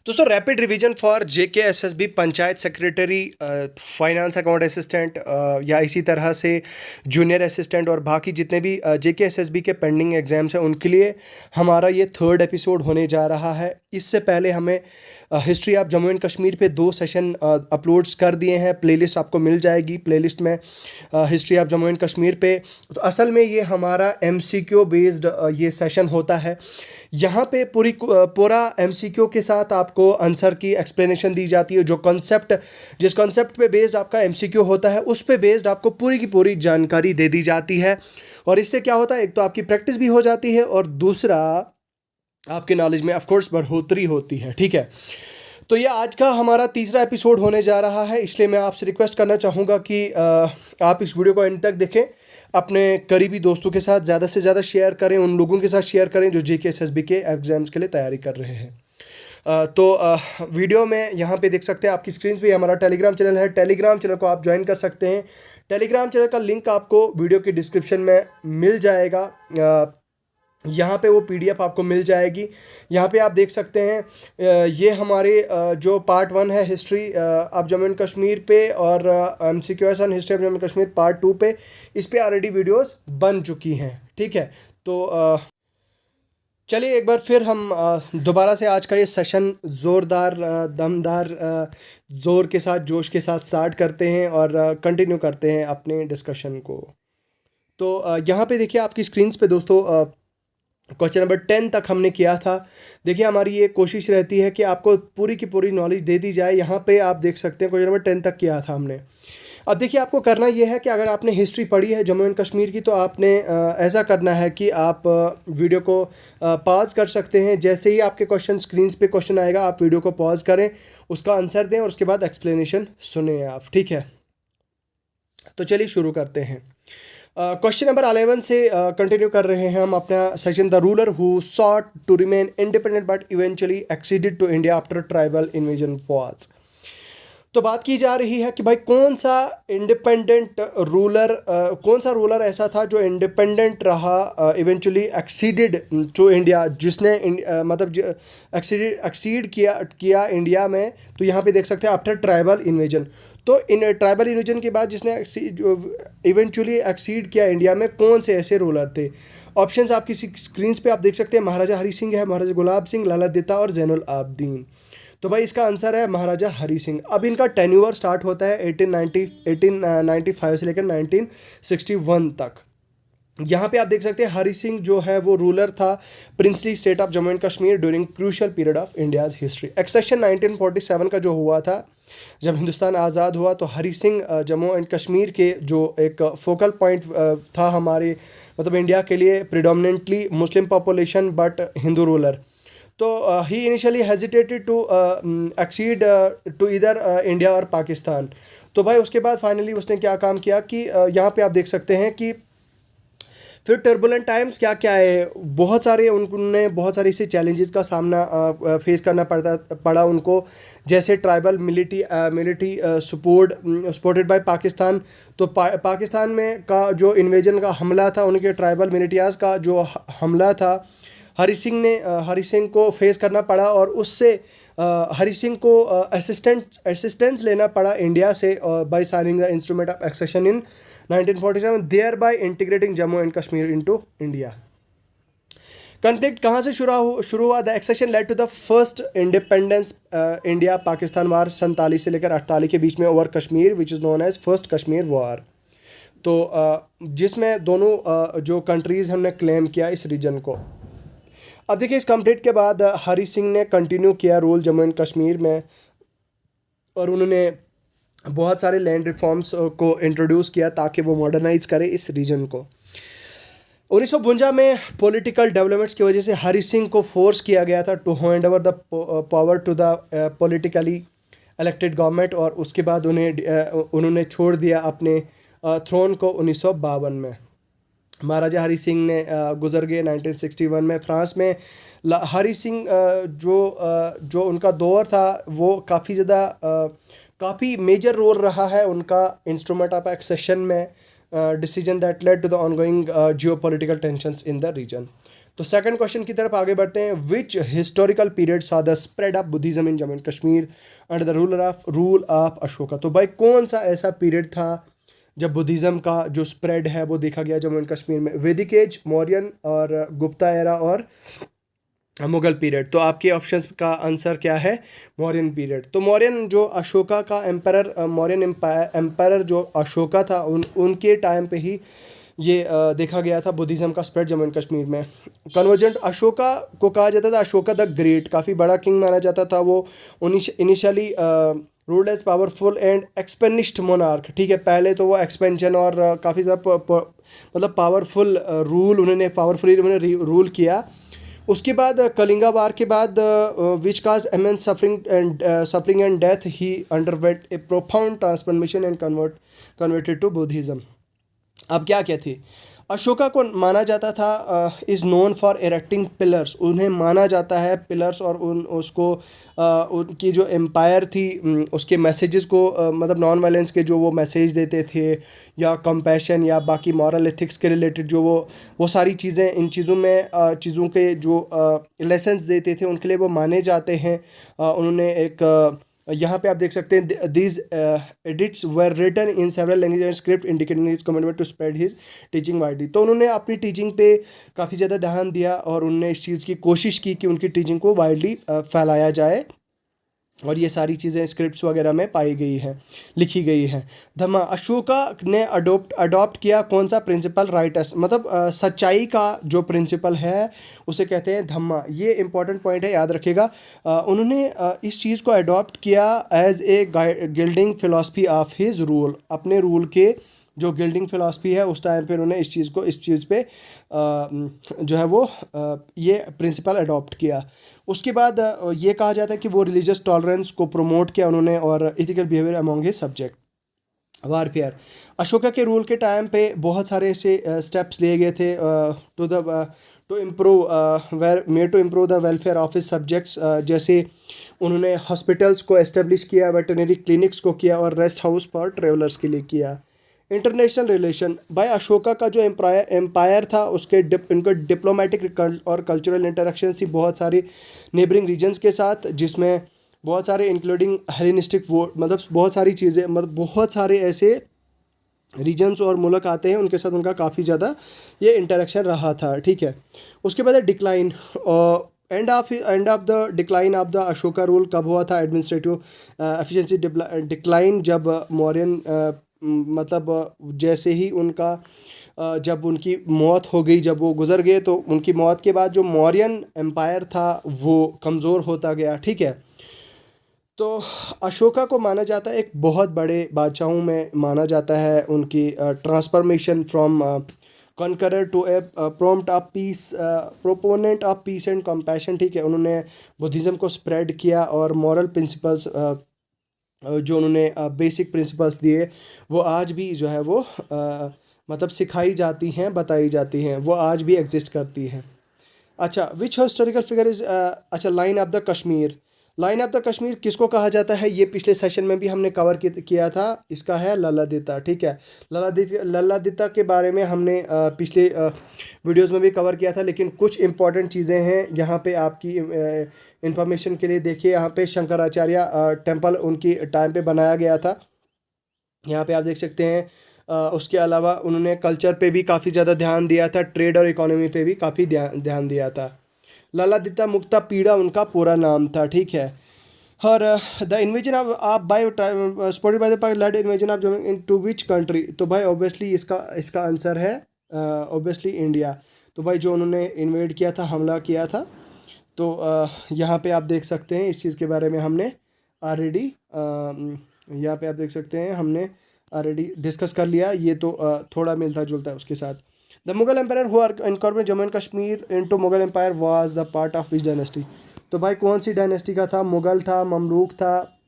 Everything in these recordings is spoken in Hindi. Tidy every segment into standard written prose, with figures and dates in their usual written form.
दोस्तों rapid revision for JKSSB panchayat secretary, finance account assistant या इसी तरह से जूनियर असिस्टेंट और बाकी जितने भी जेकेएसएसबी के पेंडिंग एग्जाम्स हैं उनके लिए हमारा ये थर्ड एपिसोड होने जा रहा है। इससे पहले हमें history of Jammu and Kashmir पे 2 सेशन अपलोड्स कर दिए हैं। प्लेलिस्ट आपको मिल जाएगी, प्लेलिस्ट में history of Jammu and Kashmir पे। तो असल में ये हमारा एमसीक्यू बेस्ड ये सेशन होता है। यहाँ पे पूरा एमसीक्यू के साथ आपको आंसर की एक्सप्लेनेशन दी जाती है। जिस कॉन्सेप्ट पे बेस्ड आपका एमसीक्यू होता है उस पे बेस्ड आपको पूरी की पूरी जानकारी दे दी जाती है। और इससे क्या होता है, एक तो आपकी प्रैक्टिस भी हो जाती है और दूसरा आपके नॉलेज में ऑफ कोर्स बढ़ोतरी होती है। ठीक है, तो ये आज का हमारा तीसरा एपिसोड होने जा रहा है, इसलिए मैं आपसे रिक्वेस्ट करना चाहूँगा कि आप इस वीडियो को एंड तक देखें, अपने करीबी दोस्तों के साथ ज़्यादा से ज़्यादा शेयर करें, उन लोगों के साथ शेयर करें जो जेकेएसएसबी के एग्ज़ाम्स के लिए तैयारी कर रहे हैं। वीडियो में यहाँ पे देख सकते हैं आपकी स्क्रीन पे हमारा टेलीग्राम चैनल है। टेलीग्राम चैनल को आप ज्वाइन कर सकते हैं। टेलीग्राम चैनल का लिंक आपको वीडियो के डिस्क्रिप्शन में मिल जाएगा। यहाँ पे वो पीडीएफ आपको मिल जाएगी। यहाँ पे आप देख सकते हैं ये हमारे जो पार्ट 1 है history of Jammu and Kashmir पे और MCQs on history of Jammu and Kashmir part 2 पे, इस पे ऑलरेडी वीडियोस बन चुकी हैं। ठीक है, तो चलिए एक बार फिर हम दोबारा से आज का ये सेशन ज़ोरदार दमदार ज़ोर के साथ जोश के साथ स्टार्ट करते हैं और कंटिन्यू करते हैं अपने डिस्कशन को। तो यहाँ पे देखिए आपकी स्क्रीन्स पे दोस्तों क्वेश्चन नंबर 10 तक हमने किया था। देखिए हमारी ये कोशिश रहती है कि आपको पूरी की पूरी नॉलेज दे दी जाए। यहाँ पे आप देख सकते हैं क्वेश्चन नंबर 10 तक किया था हमने। अब देखिए आपको करना ये है कि अगर आपने हिस्ट्री पढ़ी है जम्मू एंड कश्मीर की, तो आपने ऐसा करना है कि आप वीडियो को पॉज कर सकते हैं। जैसे ही आपके क्वेश्चन स्क्रीन पे क्वेश्चन आएगा आप वीडियो को पॉज करें, उसका आंसर दें और उसके बाद एक्सप्लेनेशन सुने आप। ठीक है, तो चलिए शुरू करते हैं। क्वेश्चन नंबर 11 से कंटिन्यू कर रहे हैं हम अपना session. The ruler who sought to remain independent but eventually acceded to India after tribal invasion was. तो बात की जा रही है कि भाई कौन सा रूलर ऐसा था जो इंडिपेंडेंट रहा, इवेंचुअली एक्सीडेड टू इंडिया, जिसने मतलब एक्सीड किया इंडिया में। तो यहाँ पे देख सकते हैं आफ्टर ट्राइबल इन्वेजन। तो इन ट्राइबल इन्वेजन के बाद जिसने इवेंचुअली एक्सीड किया इंडिया में, कौन से ऐसे रूलर थे? ऑप्शंस आपकी स्क्रीन पे आप देख सकते हैं। महाराजा हरी सिंह है, महाराजा गुलाब सिंह, लाला देता और जैनुल आबदीन। तो भाई इसका आंसर है महाराजा हरी सिंह। अब इनका टेन्योर स्टार्ट होता है 1895 से लेकर 1961 तक। यहाँ पे आप देख सकते हैं हरी सिंह जो है वो रूलर था princely state of Jammu and Kashmir during crucial period of India's history. Accession 1947 का जो हुआ था, जब हिंदुस्तान आज़ाद हुआ, तो हरी सिंह जम्मू एंड कश्मीर के जो एक फोकल पॉइंट था हमारे मतलब इंडिया के लिए, predominantly Muslim population but Hindu ruler. तो he initially hesitated to accede to इधर इंडिया और पाकिस्तान। तो भाई उसके बाद फाइनली उसने क्या काम किया कि यहाँ पे आप देख सकते हैं कि फिर टर्बुलेंट टाइम्स क्या क्या है, बहुत सारे उन्होंने बहुत सारे ऐसे चैलेंजेस का सामना फेस करना पड़ा उनको। जैसे tribal military supported by Pakistan. तो पाकिस्तान में का जो इन्वेजन का हमला था, उनके ट्राइबल मिलिटियाज का जो हमला था, हरी सिंह को फेस करना पड़ा और उससे हरी सिंह को असिस्टेंस लेना पड़ा इंडिया से by signing the instrument of accession in 1947, thereby integrating Jammu and Kashmir into India. Conflict कहाँ से शुरू हुआ? The accession led to the first independence India Pakistan war 47 से लेकर 48 के बीच में over Kashmir, which is known as first Kashmir war. तो जिसमें दोनों जो कंट्रीज़ हैं उन्होंने क्लेम किया इस रीजन को। अब देखिए इस कंप्लीट के बाद हरी सिंह ने कंटिन्यू किया रूल जम्मू एंड कश्मीर में और उन्होंने बहुत सारे लैंड रिफॉर्म्स को इंट्रोड्यूस किया ताकि वो मॉडर्नाइज करे इस रीजन को। 1952 में पॉलिटिकल डेवलपमेंट्स की वजह से हरी सिंह को फोर्स किया गया था to hand over the power to the politically elected government, और उसके बाद उन्होंने छोड़ दिया अपने थ्रोन को 1952 में। महाराजा हरी सिंह ने गुजर गए 1961 में। फ्रांस में हरी सिंह जो उनका दौर था वो काफ़ी मेजर रोल रहा है उनका इंस्ट्रूमेंट ऑफ एक्सेशन में, decision that led to the ongoing geopolitical tensions in the region. तो सेकंड क्वेश्चन की तरफ आगे बढ़ते हैं। Which historical period saw the spread of Buddhism in Jammu and Kashmir under the rule of Ashoka. तो भाई कौन सा ऐसा पीरियड था जब बुद्धिज़्म का जो स्प्रेड है वो देखा गया जम्मू एंड कश्मीर में? वैदिक एज, मौर्यन और गुप्ता एरा और मुगल पीरियड। तो आपके ऑप्शंस का आंसर क्या है? मौर्यन पीरियड। तो मौर्यन जो अशोका का एम्पायर, मौर्यन एम्पायर जो अशोका था उनके टाइम पे ही ये देखा गया था बुद्धिज़्म का स्प्रेड जम्मू एंड कश्मीर में। कन्वर्जेंट अशोका को कहा जाता था अशोका द ग्रेट, काफ़ी बड़ा किंग माना जाता था वो। Initially ruled as powerful and expansionist monarch, ठीक है। पहले तो वो एक्सपेंशन और काफ़ी ज़्यादा मतलब पावरफुल उन्होंने रूल किया। उसके बाद कलिंगा वार के बाद which caused immense suffering and death he underwent a profound transformation and converted to Buddhism. अब क्या क्या थी? अशोका को माना जाता था is known for erecting pillars, उन्हें माना जाता है पिलर्स और उनकी जो एम्पायर थी उसके मैसेजेस को मतलब नॉन वायलेंस के जो वो मैसेज देते थे या कंपैशन या बाकी मॉरल एथिक्स के रिलेटेड जो वो सारी चीज़ें, इन चीज़ों में चीज़ों के जो लेसन्स देते थे उनके लिए वो माने जाते हैं। उन्होंने एक यहाँ पे आप देख सकते हैं these edicts were written in several language and script indicating his commitment to spread his teaching widely. तो उन्होंने अपनी टीचिंग पे काफ़ी ज़्यादा ध्यान दिया और उन्होंने इस चीज़ की कोशिश की कि उनकी टीचिंग को वाइडली फैलाया जाए, और ये सारी चीज़ें स्क्रिप्ट्स वगैरह में पाई गई हैं, लिखी गई हैं। धम्मा, अशोका ने अडॉप्ट किया कौन सा प्रिंसिपल? राइटस, मतलब सच्चाई का जो प्रिंसिपल है उसे कहते हैं धम्मा। ये इंपॉर्टेंट पॉइंट है, याद रखिएगा। उन्होंने इस चीज़ को अडॉप्ट किया as a guiding philosophy of his rule, अपने रूल के जो गिल्डिंग फिलॉसफी है उस टाइम पे उन्होंने इस चीज़ पे जो है वो ये प्रिंसिपल अडॉप्ट किया। उसके बाद ये कहा जाता है कि वो रिलीजियस टॉलरेंस को प्रमोट किया उन्होंने और ethical behaviour among his subject. Warfare, Ashoka के रूल के टाइम पे बहुत सारे ऐसे स्टेप्स लिए गए थे to improve the welfare of his subjects. जैसे उन्होंने हॉस्पिटल्स को एस्टेब्लिश किया, वेटरनरी क्लिनिक्स को किया और रेस्ट हाउस फॉर ट्रेवलर्स के लिए किया। इंटरनेशनल रिलेशन, भाई अशोका का जो एम्पायर था उसके इनका डिप्लोमेटिक और कल्चरल इंटरेक्शंस थी बहुत सारी नेबरिंग रीजन्स के साथ, जिसमें बहुत सारे इंक्लूडिंग हेलेनिस्टिक वो मतलब बहुत सारी चीज़ें, मतलब बहुत सारे ऐसे रीजन्स और मुल्क आते हैं उनके साथ उनका काफ़ी ज़्यादा ये इंटरेक्शन रहा था, ठीक है। उसके बाद decline, end of the decline of the Ashoka rule कब हुआ था? एडमिनिस्ट्रेटिव एफिशिएंसी डिक्लाइन, जब मौर्यन मतलब जैसे ही उनका जब उनकी मौत हो गई, जब वो गुजर गए, तो उनकी मौत के बाद जो मौर्यन एम्पायर था वो कमज़ोर होता गया, ठीक है। तो अशोका को माना जाता है एक बहुत बड़े बादशाहों में माना जाता है। उनकी transformation from conqueror to a proponent of peace and compassion, ठीक है। उन्होंने बुद्धिज़्म को स्प्रेड किया और मॉरल प्रिंसिपल्स जो उन्होंने बेसिक प्रिंसिपल्स दिए वो आज भी जो है वो मतलब सिखाई जाती हैं, बताई जाती हैं, वो आज भी एग्जिस्ट करती हैं। अच्छा, विच हिस्टोरिकल फिगर इज़ अच्छा line of the Kashmir. Line of the Kashmir किसको कहा जाता है? ये पिछले सेशन में भी हमने कवर किया था, इसका है ललादिता, ठीक है। ललादिता के बारे में हमने पिछले वीडियोस में भी कवर किया था, लेकिन कुछ इंपॉर्टेंट चीज़ें हैं यहाँ पे आपकी इंफॉर्मेशन के लिए। देखिए यहाँ पे शंकराचार्य टेम्पल उनकी टाइम पे बनाया गया था, यहाँ पे आप देख सकते हैं। उसके अलावा उन्होंने कल्चर पे भी काफ़ी ज़्यादा ध्यान दिया था, ट्रेड और इकोनॉमी पे भी काफ़ी ध्यान दिया था। ललादिता मुक्ता पीड़ा उनका पूरा नाम था, ठीक है। और the invasion of by spotted by the Pakistan invasion of in to which country. तो भाई ऑब्वियसली इसका आंसर है ऑब्वियसली इंडिया। तो भाई जो उन्होंने इन्वेड किया था, हमला किया था, तो यहाँ पे आप देख सकते हैं इस चीज़ के बारे में हमने ऑलरेडी यहाँ पे आप देख सकते हैं हमने ऑलरेडी डिस्कस कर लिया। ये तो थोड़ा मिलता जुलता है उसके साथ। The Mughal empire who incorporate Jammu and Kashmir into Mughal empire was the part of which dynasty. तो भाई कौन सी डायनेस्टी का था? मुगल था, ममलूक था,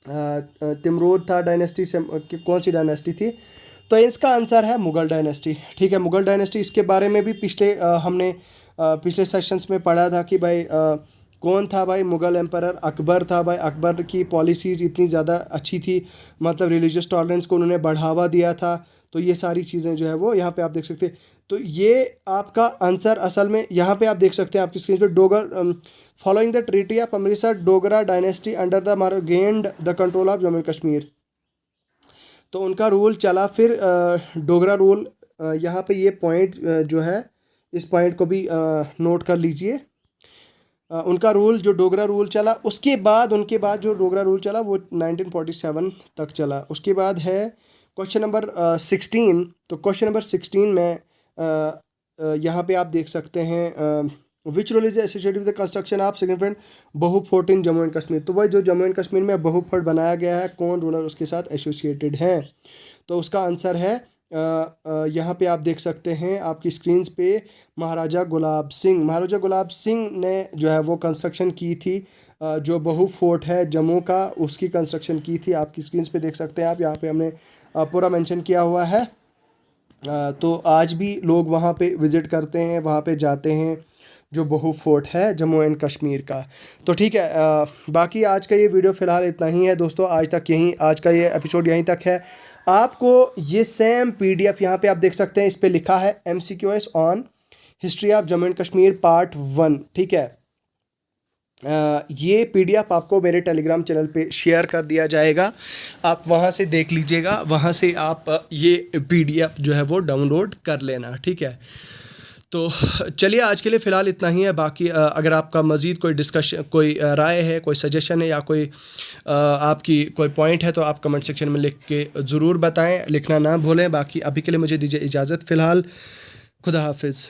तिमरूद था, डायनेस्टी से कौन सी डायनेस्टी थी? तो इसका आंसर है मुगल डायनेस्टी, ठीक है। मुगल डायनेस्टी, इसके बारे में भी हमने पिछले सेशंस में पढ़ा था कि भाई कौन था भाई मुगल एम्परर? अकबर था भाई। अकबर की पॉलिसीज़ इतनी ज़्यादा अच्छी थी, मतलब रिलीजियस टॉलरेंस को उन्होंने बढ़ावा दिया था। तो ये सारी चीज़ें जो है वो यहाँ पे आप देख सकते हैं। तो ये आपका आंसर असल में यहाँ पे आप देख सकते हैं आपकी स्क्रीन पे, Dogar following the treaty of Amritsar Dogra dynasty under the gained the control of Jammu and Kashmir. तो उनका रूल चला, फिर डोगरा रूल, यहाँ पे ये पॉइंट जो है इस पॉइंट को भी नोट कर लीजिए। उनका रूल जो डोगरा रूल चला, उसके बाद उनके बाद जो डोगरा रूल चला वो 1947 तक चला। उसके बाद है क्वेश्चन नंबर 16। तो क्वेश्चन नंबर 16 में यहाँ पे आप देख सकते हैं which rule is associated with the construction of significant Bahu fort in Jammu and Kashmir. तो वह जो जम्मू एंड कश्मीर में बहु फोर्ट बनाया गया है, कौन रूलर उसके साथ एसोसिएटेड हैं। तो उसका आंसर है यहाँ पे आप देख सकते हैं आपकी स्क्रीन पे महाराजा गुलाब सिंह। महाराजा गुलाब सिंह ने जो है वो कंस्ट्रक्शन की थी, जो बहु फोर्ट है जम्मू का, उसकी कंस्ट्रक्शन की थी। आपकी स्क्रीन पे देख सकते हैं आप, यहाँ पे हमने पूरा मेंशन किया हुआ है। तो आज भी लोग वहाँ पे विज़िट करते हैं, वहाँ पे जाते हैं, जो बहु फोर्ट है जम्मू एंड कश्मीर का। तो ठीक है, बाकी आज का ये वीडियो फ़िलहाल इतना ही है दोस्तों। आज का ये एपिसोड यहीं तक है। आपको ये सेम PDF यहाँ पे आप देख सकते हैं, इस पे लिखा है MCQS on history of Jammu and Kashmir part 1। ठीक है, ये PDF आपको मेरे टेलीग्राम चैनल पे शेयर कर दिया जाएगा, आप वहाँ से देख लीजिएगा, वहाँ से आप ये PDF जो है वो डाउनलोड कर लेना। ठीक है, तो चलिए आज के लिए फ़िलहाल इतना ही है। बाकी अगर आपका मज़ीद कोई डिस्कशन, कोई राय है, कोई सजेशन है या कोई आपकी कोई पॉइंट है तो आप कमेंट सेक्शन में लिख के ज़रूर बताएं, लिखना ना भूलें। बाकी अभी के लिए मुझे दीजिए इजाज़त फ़िलहाल, खुदा हाफिज़।